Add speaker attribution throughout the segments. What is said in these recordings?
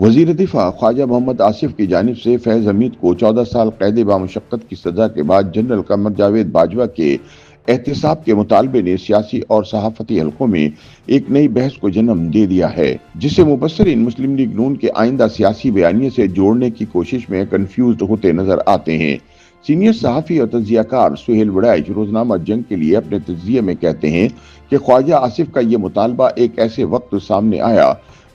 Speaker 1: وزیر دفاع خواجہ محمد آصف کی جانب سے فیض حمید کو 14 سال قید بامشقت کی سزا کے بعد جنرل قمر جاوید باجوہ کے احتساب کے مطالبے نے سیاسی اور صحافتی حلقوں میں ایک نئی بحث کو جنم دے دیا ہے، جسے مبصرین مسلم لیگ نون کے آئندہ سیاسی بیانیے سے جوڑنے کی کوشش میں کنفیوزڈ ہوتے نظر آتے ہیں۔ سینئر صحافی اور تجزیہ کار سہیل وڑائچ روزنامہ جنگ کے لیے اپنے تجزیے میں کہتے ہیں کہ خواجہ آصف کا یہ مطالبہ ایک ایسے وقت سامنے آیا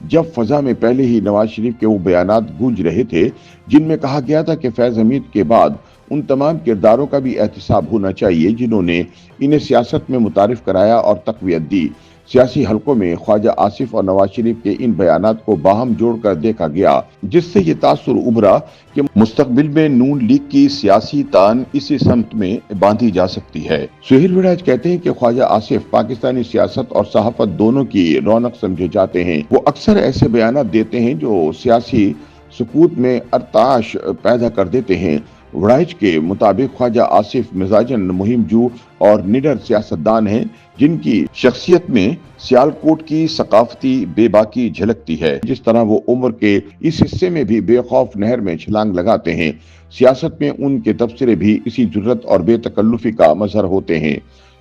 Speaker 1: جب فضا میں پہلے ہی نواز شریف کے وہ بیانات گونج رہے تھے جن میں کہا گیا تھا کہ فیض حمید کے بعد ان تمام کرداروں کا بھی احتساب ہونا چاہیے جنہوں نے انہیں سیاست میں متعارف کرایا اور تقویت دی۔ سیاسی حلقوں میں خواجہ آصف اور نواز شریف کے ان بیانات کو باہم جوڑ کر دیکھا گیا، جس سے یہ تاثر ابھرا کہ مستقبل میں نون لیگ کی سیاسی تان اسی سمت میں باندھی جا سکتی ہے۔ سہیل وڑائچ کہتے ہیں کہ خواجہ آصف پاکستانی سیاست اور صحافت دونوں کی رونق سمجھے جاتے ہیں۔ وہ اکثر ایسے بیانات دیتے ہیں جو سیاسی سکوت میں ارتعاش پیدا کر دیتے ہیں۔ وڑائچ کے مطابق خواجہ آصف مزاجن مہم جو اور نڈر سیاستدان ہیں جن کی شخصیت میں سیالکوٹ کی ثقافتی بے باکی جھلکتی ہے، جس طرح وہ عمر کے اس حصے میں بھی بے خوف نہر میں چھلانگ لگاتے ہیں۔ سیاست میں ان کے تبصرے بھی اسی جرات اور بے تکلفی کا مظہر ہوتے ہیں۔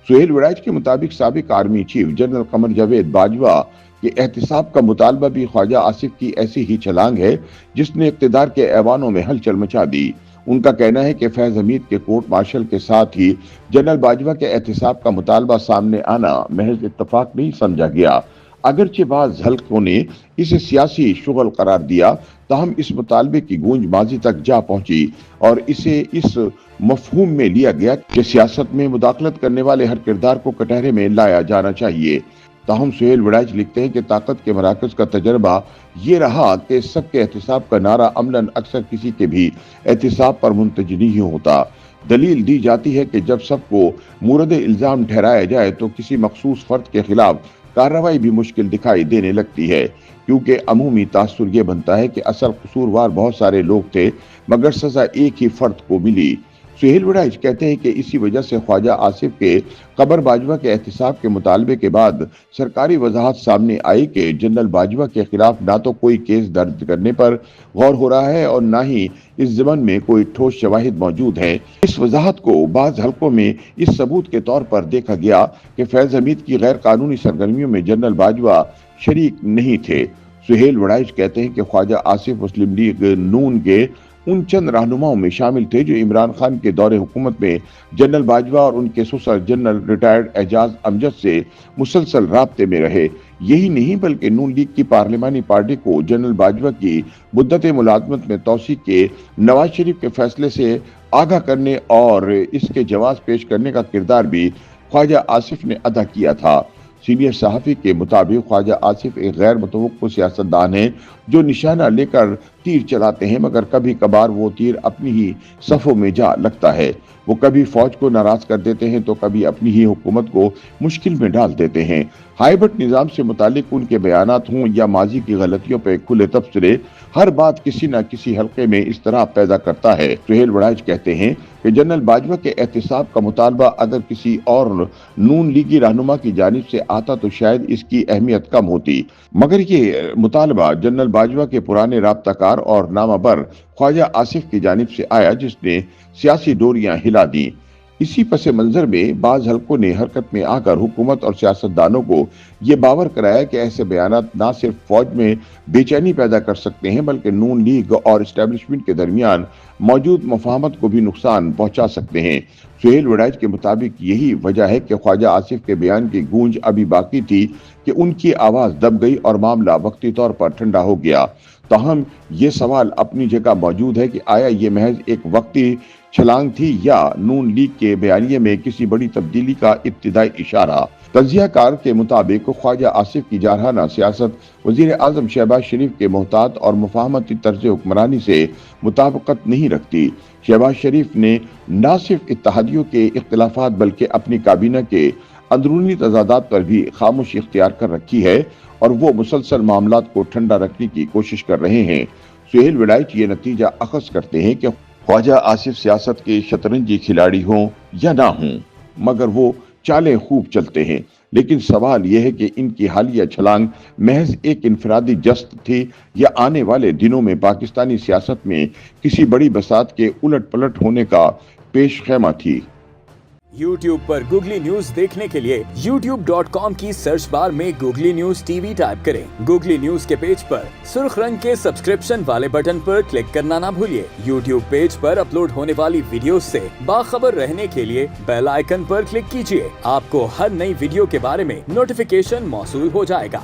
Speaker 1: سہیل وڑائچ کے مطابق سابق army chief general Qamar Javed Bajwa کہ احتساب کا مطالبہ بھی خواجہ آصف کی ایسی ہی چھلانگ ہے جس نے اقتدار کے ایوانوں میں ہلچل مچا دی۔ ان کا کہنا ہے کہ فیض حمید کے کورٹ مارشل کے ساتھ ہی جنرل باجوہ کے احتساب کا مطالبہ سامنے آنا محض اتفاق نہیں سمجھا گیا۔ اگرچہ بعض حلقوں نے اسے سیاسی شغل قرار دیا، تاہم اس مطالبے کی گونج ماضی تک جا پہنچی اور اسے اس مفہوم میں لیا گیا کہ سیاست میں مداخلت کرنے والے ہر کردار کو کٹہرے میں لایا جانا چاہیے۔ تاہم سہیل وڑائچ لکھتے ہیں کہ طاقت کے مراکز کا تجربہ یہ رہا کہ سب کے احتساب کا نعرہ عملاً اکثر کسی کے بھی احتساب پر منتج نہیں ہوتا۔ دلیل دی جاتی ہے کہ جب سب کو مورد الزام ٹھہرایا جائے تو کسی مخصوص فرد کے خلاف کارروائی بھی مشکل دکھائی دینے لگتی ہے، کیونکہ عمومی تاثر یہ بنتا ہے کہ اصل قصوروار بہت سارے لوگ تھے مگر سزا ایک ہی فرد کو ملی۔ سہیل وڑائچ کہتے ہیں کہ اسی وجہ سے خواجہ آصف کے قمر باجوہ کے احتساب کے مطالبے کے بعد سرکاری وضاحت سامنے آئی کہ جنرل باجوہ کے خلاف نہ تو کوئی کیس درج کرنے پر غور ہو رہا ہے اور نہ ہی اس ضمن میں کوئی ٹھوس شواہد موجود ہیں۔ اس وضاحت کو بعض حلقوں میں اس ثبوت کے طور پر دیکھا گیا کہ فیض حمید کی غیر قانونی سرگرمیوں میں جنرل باجوہ شریک نہیں تھے۔ سہیل وڑائچ کہتے ہیں کہ خواجہ آصف مسلم لیگ نون کے ان چند رہنماؤں میں شامل تھے جو عمران خان کے دور حکومت میں جنرل باجوہ اور ان کے سسر جنرل ریٹائرڈ اعجاز امجد سے مسلسل رابطے میں رہے۔ یہی نہیں بلکہ نون لیگ کی پارلیمانی پارٹی کو جنرل باجوہ کی مدت ملازمت میں توسیع کے نواز شریف کے فیصلے سے آگاہ کرنے اور اس کے جواز پیش کرنے کا کردار بھی خواجہ آصف نے ادا کیا تھا۔ سینئر صحافی کے مطابق خواجہ آصف ایک غیر متوقع سیاستدان ہیں جو نشانہ لے کر تیر چلاتے ہیں، مگر کبھی کبھار وہ تیر اپنی ہی صفوں میں جا لگتا ہے۔ وہ کبھی فوج کو ناراض کر دیتے ہیں تو کبھی اپنی ہی حکومت کو مشکل میں ڈال دیتے ہیں۔ ہائیبرٹ نظام سے متعلق ان کے بیانات ہوں یا ماضی کی غلطیوں پہ کھلے تبصرے، ہر بات کسی نہ کسی حلقے میں اضطراب پیدا کرتا ہے۔ سہیل وڑائچ کہتے ہیں کہ جنرل باجوہ کے احتساب کا مطالبہ اگر کسی اور نون لیگی رہنما کی جانب سے آتا تو شاید اس کی اہمیت کم ہوتی، مگر یہ مطالبہ جنرل باجوہ کے پرانے رابطہ کار اور نامہ بر خواجہ آصف کی جانب سے آیا جس نے سیاسی ڈوریاں ہلا دیں۔ اسی پس منظر میں بعض حلقوں نے حرکت میں آ کر حکومت اور سیاستدانوں کو یہ باور کرایا کہ ایسے بیانات نہ صرف فوج میں بے چینی پیدا کر سکتے ہیں بلکہ نون لیگ اور اسٹیبلشمنٹ کے درمیان موجود مفاہمت کو بھی نقصان پہنچا سکتے ہیں۔ سہیل وڑائچ کے مطابق یہی وجہ ہے کہ خواجہ آصف کے بیان کی گونج ابھی باقی تھی کہ ان کی آواز دب گئی اور معاملہ وقتی طور پر ٹھنڈا ہو گیا۔ تاہم یہ سوال اپنی جگہ موجود ہے کہ آیا یہ محض ایک وقتی چھلانگ تھی یا نون لیگ کے بیانیے میں کسی بڑی تبدیلی کا ابتدائی اشارہ۔ تجزیہ کار کے مطابق خواجہ آصف کی جارحانہ سیاست وزیر اعظم شہباز شریف کے محتاط اور مفاہمتی طرز حکمرانی سے مطابقت نہیں رکھتی۔ شہباز شریف نے نہ صرف اتحادیوں کے اختلافات بلکہ اپنی کابینہ کے اندرونی تضادات پر بھی خاموشی اختیار کر رکھی ہے اور وہ مسلسل معاملات کو ٹھنڈا رکھنے کی کوشش کر رہے ہیں۔ سہیل وڑائچ یہ نتیجہ اخذ کرتے ہیں کہ خواجہ آصف سیاست کے شطرنجی کھلاڑی ہوں یا نہ ہوں، مگر وہ چالیں خوب چلتے ہیں۔ لیکن سوال یہ ہے کہ ان کی حالیہ چھلانگ محض ایک انفرادی جست تھی یا آنے والے دنوں میں پاکستانی سیاست میں کسی بڑی بساط کے الٹ پلٹ ہونے کا پیش خیمہ تھی۔
Speaker 2: YouTube پر گوگلی نیوز دیکھنے کے لیے youtube.com کی سرچ بار میں googly news T V type کریں۔ گوگلی نیوز کے پیج پر سرخ رنگ کے سبسکرپشن والے بٹن پر کلک کرنا نہ بھولیے۔ YouTube پیج پر اپلوڈ ہونے والی ویڈیوز سے باخبر رہنے کے لیے بیل آئیکن پر کلک کیجیے۔ آپ کو ہر نئی ویڈیو کے بارے میں نوٹیفیکیشن موصول ہو جائے گا۔